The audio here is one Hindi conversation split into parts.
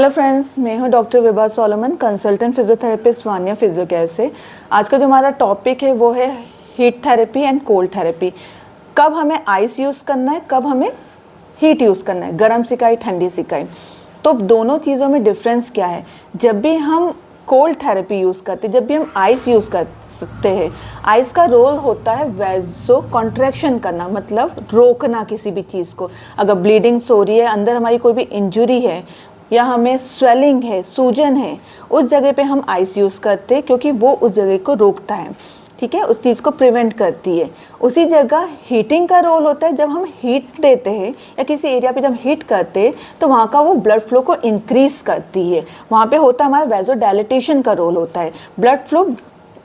हेलो फ्रेंड्स, मैं हूं doctor Vibha Solomon, consultant physiotherapist Vania Physiocare से। आज का जो हमारा टॉपिक है वो है heat therapy and cold therapy. कब हमें आइस यूज़ करना है, कब हमें हीट यूज़ करना है, गर्म सिकाई ठंडी सिकाई। तो दोनों चीज़ों में डिफरेंस क्या है। जब भी हम कोल्ड थेरेपी यूज़ करते हैं, जब भी हम आइस यूज़ कर सकते हैं, आइस का रोल होता है वैसो कॉन्ट्रैक्शन करना, मतलब रोकना किसी भी चीज़ को। अगर ब्लीडिंग्स हो रही है, अंदर हमारी कोई भी इंजुरी है या हमें स्वेलिंग है, सूजन है, उस जगह पे हम आइस यूज़ करते हैं क्योंकि वो उस जगह को रोकता है, ठीक है, उस चीज़ को प्रिवेंट करती है। उसी जगह हीटिंग का रोल होता है। जब हम हीट देते हैं या किसी एरिया पे जब हीट करते हैं तो वहाँ का वो ब्लड फ्लो को इंक्रीज़ करती है। वहाँ पे होता है हमारा वैसो डायलिटेशन का रोल होता है, ब्लड फ्लो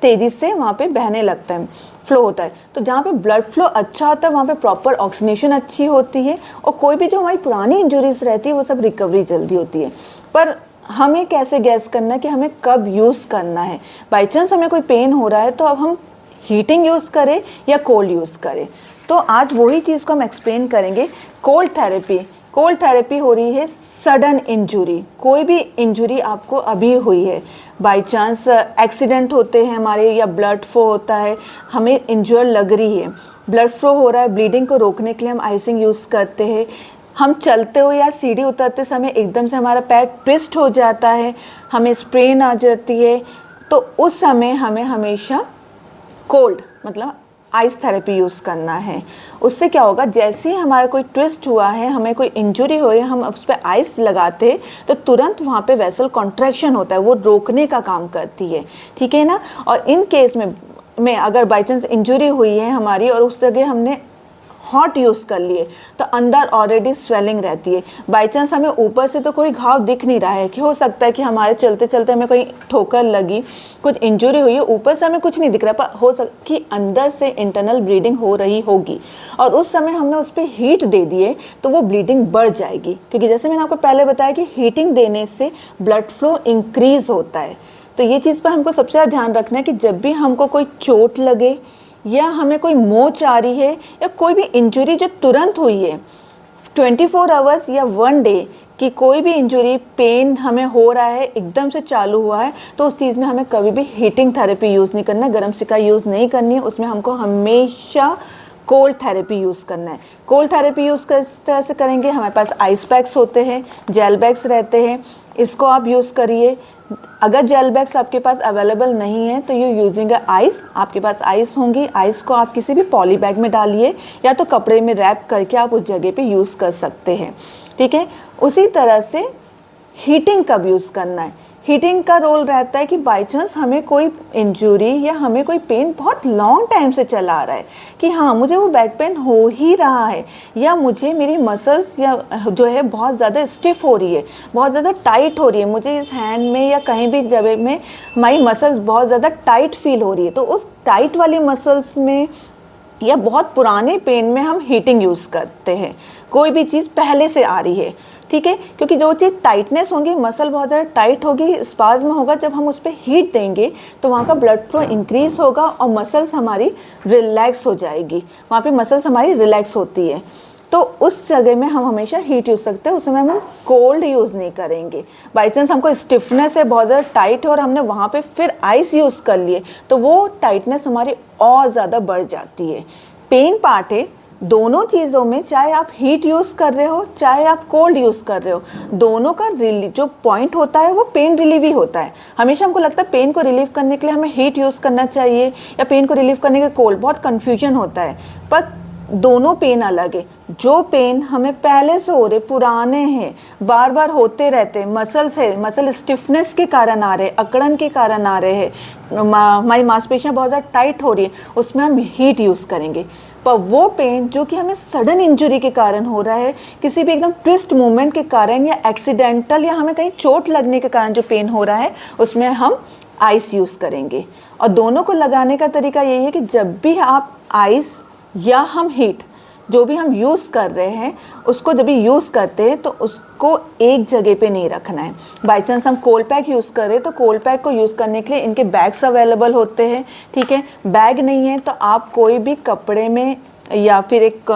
तेज़ी से वहाँ पे बहने लगता है, फ्लो होता है। तो जहाँ पे ब्लड फ्लो अच्छा होता है वहाँ पे प्रॉपर ऑक्सीजनेशन अच्छी होती है और कोई भी जो हमारी पुरानी इंजरीज रहती है वो सब रिकवरी जल्दी होती है। पर हमें कैसे गैस करना है कि हमें कब यूज़ करना है। बाई चांस हमें कोई पेन हो रहा है तो अब हम हीटिंग यूज़ करें या कोल्ड यूज़ करें। तो आज वही चीज़ को हम एक्सप्लेन करेंगे। कोल्ड थेरेपी हो रही है सडन इंजुरी, कोई भी इंजुरी आपको अभी हुई है, बाय चांस एक्सीडेंट होते हैं हमारे या ब्लड फ्लो होता है, हमें इंजर लग रही है, ब्लड फ्लो हो रहा है, ब्लीडिंग को रोकने के लिए हम आइसिंग यूज़ करते हैं। हम चलते हो या सीढ़ी उतरते समय एकदम से हमारा पैर ट्विस्ट हो जाता है, हमें स्प्रेन आ जाती है, तो उस समय हमें हमेशा कोल्ड मतलब आइस थेरेपी यूज़ करना है। उससे क्या होगा, जैसे ही हमारा कोई ट्विस्ट हुआ है, हमें कोई इंजरी हुई है, हम उस पर आइस लगाते हैं तो तुरंत वहाँ पे वेसल कॉन्ट्रैक्शन होता है, वो रोकने का काम करती है, ठीक है ना। और इन केस में अगर बाई चांस इंजरी हुई है हमारी और उस जगह हमने हॉट यूज़ कर लिए तो अंदर ऑलरेडी स्वेलिंग रहती है। बाई चांस हमें ऊपर से तो कोई घाव दिख नहीं रहा है, कि हो सकता है कि हमारे चलते चलते हमें कोई ठोकर लगी, कुछ इंजरी हुई है, ऊपर से हमें कुछ नहीं दिख रहा, पर हो सकता कि अंदर से इंटरनल ब्लीडिंग हो रही होगी और उस समय हमने उस पर हीट दे दिए तो वो ब्लीडिंग बढ़ जाएगी। क्योंकि जैसे मैंने आपको पहले बताया कि हीटिंग देने से ब्लड फ्लो इंक्रीज़ होता है। तो ये चीज़ पर हमको सबसे ज़्यादा ध्यान रखना है कि जब भी हमको कोई चोट लगे या हमें कोई मोच आ रही है या कोई भी इंजरी जो तुरंत हुई है, 24 आवर्स या 1 डे की कोई भी इंजरी, पेन हमें हो रहा है, एकदम से चालू हुआ है, तो उस चीज़ में हमें कभी भी हीटिंग थेरेपी यूज़ नहीं करना, गर्म सिकाई यूज़ नहीं करनी है। उसमें हमको हमेशा कोल्ड थेरेपी यूज़ करना है। कोल्ड थेरेपी यूज़ किस तरह से करेंगे, हमारे पास आइस पैक्स होते हैं, जेल बैग्स रहते हैं, इसको आप यूज़ करिए। अगर जेल बैग्स आपके पास अवेलेबल नहीं है तो यू यूजिंग आइस, आपके पास आइस होंगी, आइस को आप किसी भी पॉली बैग में डालिए या तो कपड़े में रैप करके आप उस जगह पे यूज़ कर सकते हैं, ठीक है। उसी तरह से हीटिंग कब यूज़ करना है, हीटिंग का रोल रहता है कि बाई चांस हमें कोई इंजरी या हमें कोई पेन बहुत लॉन्ग टाइम से चला आ रहा है कि हाँ मुझे वो बैक पेन हो ही रहा है, या मुझे मेरी मसल्स या जो है बहुत ज़्यादा स्टिफ हो रही है, बहुत ज़्यादा टाइट हो रही है, मुझे इस हैंड में या कहीं भी जगह में हमारी मसल्स बहुत ज़्यादा टाइट फील हो रही है। तो उस टाइट वाली मसल्स में या बहुत पुराने पेन में हम हीटिंग यूज़ करते हैं। कोई भी चीज़ पहले से आ रही है, ठीक है, क्योंकि जो चीज़ टाइटनेस होगी, मसल बहुत ज़्यादा टाइट होगी, स्पाज्म होगा, जब हम उस पर हीट देंगे तो वहाँ का ब्लड फ्लो इंक्रीज़ होगा और मसल्स हमारी रिलैक्स हो जाएगी, वहाँ पे मसल्स हमारी रिलैक्स होती है। तो उस जगह में हम हमेशा हीट यूज़ सकते हैं, उसमें हम कोल्ड यूज़ नहीं करेंगे। बाई चांस हमको स्टिफनेस है, बहुत ज़्यादा टाइट है और हमने वहाँ पे फिर आइस यूज़ कर लिए तो वो टाइटनेस हमारी और ज़्यादा बढ़ जाती है। पेन पार्ट है, दोनों चीज़ों में चाहे आप हीट यूज़ कर रहे हो चाहे आप कोल्ड यूज़ कर रहे हो, दोनों का जो पॉइंट होता है वो पेन रिलीव ही होता है। हमेशा हमको लगता है पेन को रिलीव करने के लिए हमें हीट यूज़ करना चाहिए या पेन को रिलीव करने के कोल्ड, बहुत कन्फ्यूजन होता है, पर दोनों पेन अलग है। जो पेन हमें पहले से हो रहे, पुराने हैं, बार बार होते रहते हैं, मसल्स है, मसल स्टिफनेस के कारण आ रहे हैं, अकड़न के कारण आ रहे हैं, हमारी मांसपेशियाँ बहुत ज़्यादा टाइट हो रही है, उसमें हम हीट यूज़ करेंगे। पर वो पेन जो कि हमें सडन इंजरी के कारण हो रहा है, किसी भी एकदम ट्विस्ट मूवमेंट के कारण या एक्सीडेंटल या हमें कहीं चोट लगने के कारण जो पेन हो रहा है, उसमें हम आइस यूज़ करेंगे। और दोनों को लगाने का तरीका यही है कि जब भी आप आइस या हम हीट जो भी हम यूज़ कर रहे हैं उसको जब भी यूज़ करते हैं तो उसको एक जगह पे नहीं रखना है। बाई चांस हम कोल्ड पैक यूज़ करें तो कोल्ड पैक को यूज़ करने के लिए इनके बैग्स अवेलेबल होते हैं, ठीक है। बैग नहीं है तो आप कोई भी कपड़े में या फिर एक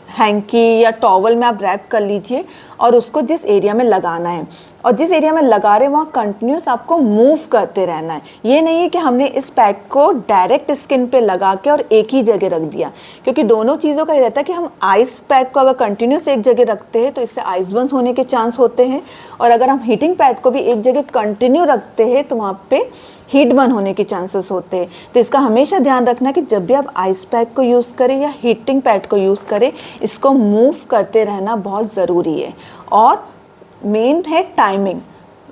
हैंकी या टॉवल में आप रैप कर लीजिए और उसको जिस एरिया में लगाना है, और जिस एरिया में लगा रहे हैं वहाँ कंटिन्यूस आपको मूव करते रहना है। ये नहीं है कि हमने इस पैक को डायरेक्ट स्किन पे लगा के और एक ही जगह रख दिया, क्योंकि दोनों चीज़ों का ये रहता है कि हम आइस पैक को अगर कंटिन्यूस एक जगह रखते हैं तो इससे आइस बर्न्स होने के चांस होते हैं, और अगर हम हीटिंग पैड को भी एक जगह कंटिन्यू रखते हैं तो वहाँ पे हीट बर्न होने के चांसेस होते हैं। तो इसका हमेशा ध्यान रखना कि जब भी आप आइस पैक को यूज़ करें या हीटिंग पैड को यूज़ करें, इसको मूव करते रहना बहुत ज़रूरी है। और मेन है टाइमिंग।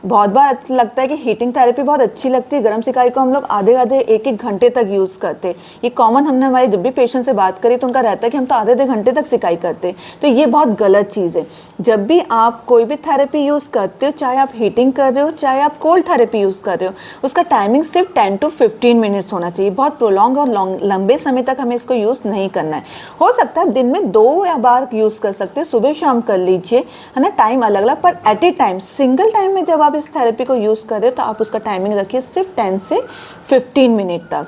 बहुत बार अच्छा लगता है कि हीटिंग थेरेपी बहुत अच्छी लगती है, गर्म सिकाई को हम लोग आधे आधे एक एक घंटे तक यूज़ करते हैं। ये कॉमन, हमने हमारे जब भी पेशेंट से बात करी तो उनका रहता है कि हम तो आधे आधे घंटे तक सिकाई करते हैं। तो ये बहुत गलत चीज़ है। जब भी आप कोई भी थेरेपी यूज़ करते हो, चाहे आप हीटिंग कर रहे हो चाहे आप कोल्ड थेरेपी यूज़ कर रहे हो, उसका टाइमिंग सिर्फ 10 to 15 मिनट्स होना चाहिए। बहुत प्रोलॉन्ग और लंबे समय तक हमें इसको यूज़ नहीं करना है। हो सकता है दिन में 2 या बार यूज़ कर सकते हैं, सुबह शाम कर लीजिए, है ना, टाइम अलग अलग, पर at a time single time में जब आप इस थेरेपी को यूज़ कर रहे हो तो आप उसका टाइमिंग रखिए सिर्फ 10 से 15 मिनट तक।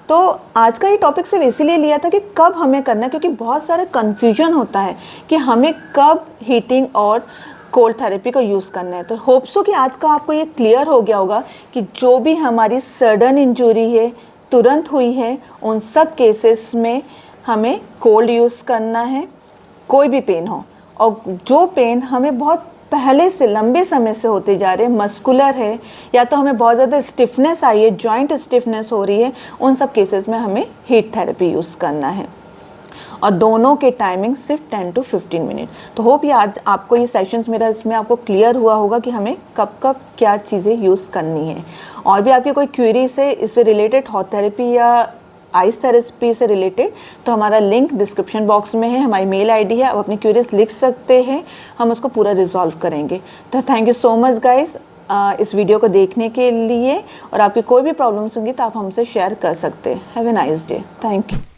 तो आज का ये टॉपिक सिर्फ इसीलिए लिया था कि कब हमें करना है, क्योंकि बहुत सारे कन्फ्यूजन होता है कि हमें कब हीटिंग और कोल्ड थेरेपी को यूज़ करना है। तो होप सो कि आज का आपको ये क्लियर हो गया होगा कि जो भी हमारी सडन इंजरी है, तुरंत हुई है, उन सब केसेस में हमें कोल्ड यूज़ करना है, कोई भी पेन हो। और जो पेन हमें बहुत पहले से लंबे समय से होते जा रहे हैं, मस्कुलर है या तो हमें बहुत ज़्यादा स्टिफनेस आई है, जॉइंट स्टिफनेस हो रही है, उन सब केसेस में हमें हीट थेरेपी यूज़ करना है। और दोनों के टाइमिंग सिर्फ 10 to 15 मिनट। तो होप ये आज आपको ये सेशंस मेरा इसमें आपको क्लियर हुआ होगा कि हमें कब कब क्या चीज़ें यूज़ करनी है। और भी आपकी कोई क्वेरीज है इससे रिलेटेड, हॉट थेरेपी या आइस थेरेपी से रिलेटेड, तो हमारा लिंक डिस्क्रिप्शन बॉक्स में है, हमारी मेल आईडी है, आप अपनी क्वेरीज लिख सकते हैं, हम उसको पूरा रिजॉल्व करेंगे। तो thank you so much guys इस वीडियो को देखने के लिए, और आपकी कोई भी प्रॉब्लम्स होंगी तो आप हमसे शेयर कर सकते हैं। Have a nice day. Thank you.